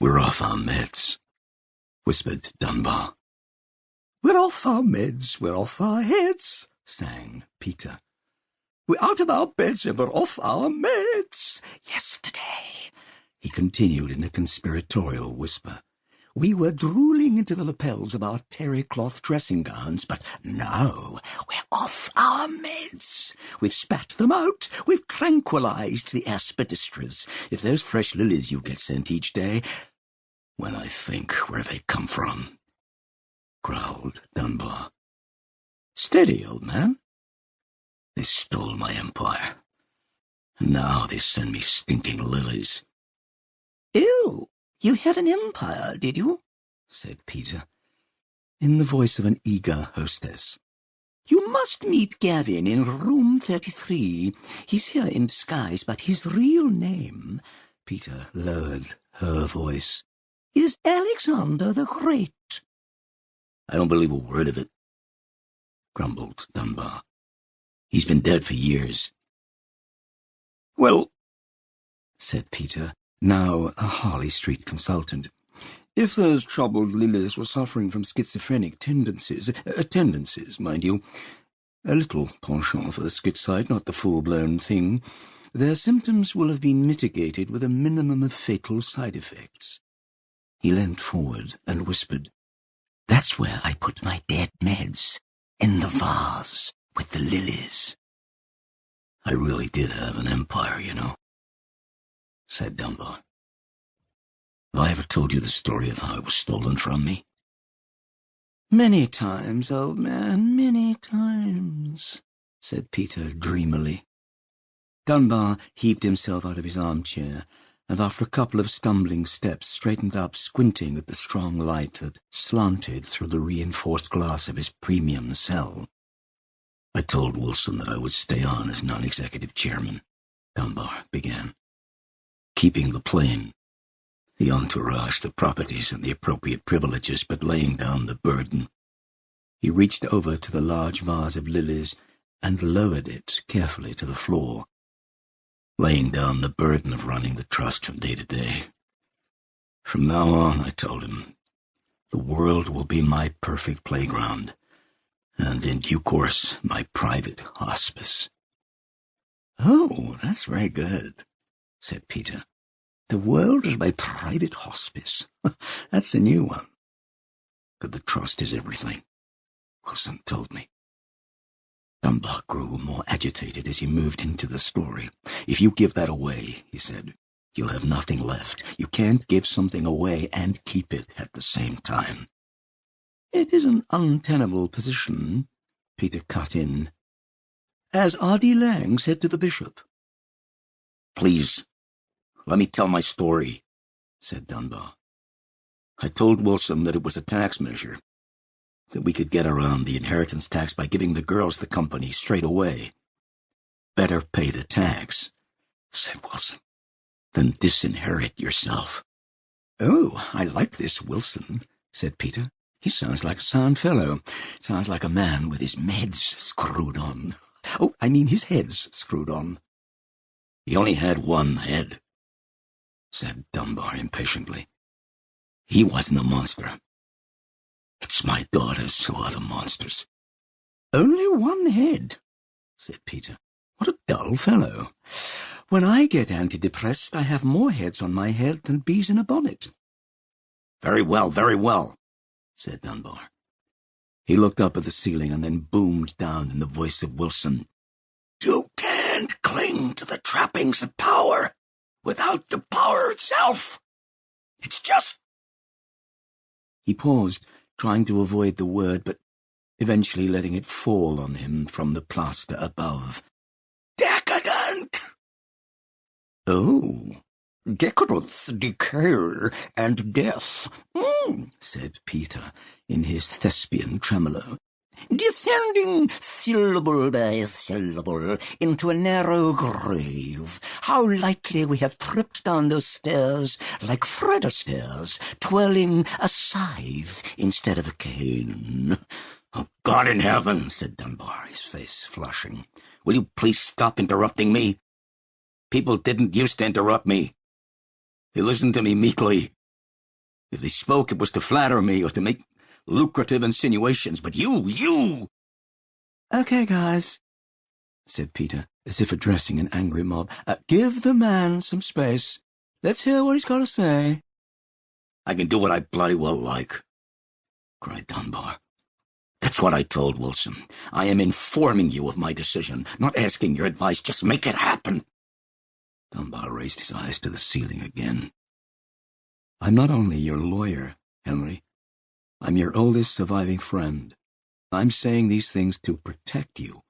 "We're off our meds," whispered Dunbar. "We're off our meds, we're off our heads," sang Peter. "We're out of our beds and we're off our meds. Yesterday," he continued in a conspiratorial whisper, "we were drooling into the lapels of our terry cloth dressing gowns, but now we're off our meds. We've spat them out, we've tranquilized the aspidistras. If those fresh lilies you get sent each day—" "When I think where they come from," growled Dunbar. "Steady, old man." "They stole my empire, and now they send me stinking lilies." "Ew, you had an empire, did you?" said Peter, in the voice of an eager hostess. "You must meet Gavin in room 33. He's here in disguise, but his real name," Peter lowered her voice, "is Alexander the Great." "I don't believe a word of it," grumbled Dunbar. "He's been dead for years." "Well," said Peter, now a Harley Street consultant, "if those troubled lilies were suffering from schizophrenic tendencies, mind you, a little penchant for the schizite, not the full-blown thing, their symptoms will have been mitigated with a minimum of fatal side effects." He leant forward and whispered, "That's where I put my dead meds, in the vase with the lilies." "I really did have an empire, you know," said Dunbar. "Have I ever told you the story of how it was stolen from me?" "Many times, old man, many times," said Peter dreamily. Dunbar heaved himself out of his armchair, and after a couple of stumbling steps straightened up, squinting at the strong light that slanted through the reinforced glass of his premium cell. "I told Wilson that I would stay on as non-executive chairman," Dunbar began. "Keeping the plane, the entourage, the properties, and the appropriate privileges, but laying down the burden." He reached over to the large vase of lilies and lowered it carefully to the floor. "Laying down the burden of running the trust from day to day. From now on," I told him, "the world will be my perfect playground, and in due course my private hospice." "Oh, that's very good," said Peter. "The world is my private hospice. That's a new one." "But the trust is everything," Wilson told me. Dunbar grew more agitated as he moved into the story. "If you give that away," he said, "you'll have nothing left. You can't give something away and keep it at the same time." "It is an untenable position," Peter cut in. "As R.D. Lang said to the bishop." "Please, let me tell my story," said Dunbar. "I told Wilson that it was a tax measure, that we could get around the inheritance tax by giving the girls the company straight away. Better pay the tax," said Wilson, "than disinherit yourself." "Oh, I like this Wilson," said Peter. "He sounds like a sound fellow. Sounds like a man with his meds screwed on. Oh, I mean his head's screwed on." "He only had one head," said Dunbar impatiently. "He wasn't a monster. It's my daughters who are the monsters." "Only one head," said Peter. "What a dull fellow. When I get antidepressed, I have more heads on my head than bees in a bonnet." Very well, said Dunbar. He looked up at the ceiling and then boomed down in the voice of Wilson. "You can't cling to the trappings of power without the power itself. It's just—" He paused, trying to avoid the word, but eventually letting it fall on him from the plaster above. "Decadent!" "Oh, decadence, decay, and death," said Peter in his thespian tremolo. "Descending syllable by syllable into a narrow grave. How lightly we have tripped down those stairs like Fred Astaire's, twirling a scythe instead of a cane." "Oh, God in heaven," said Dunbar, his face flushing. "Will you please stop interrupting me? People didn't used to interrupt me. They listened to me meekly. If they spoke, it was to flatter me or to make lucrative insinuations. But you... Okay, guys, said Peter, as if addressing an angry mob. Give the man some space. Let's hear what he's got to say. I can do what I bloody well like, cried Dunbar. That's what I told Wilson. I am informing you of my decision, not asking your advice. Just make it happen. Dunbar raised his eyes to the ceiling again. I'm not only your lawyer, Henry. I'm your oldest surviving friend. I'm saying these things to protect you,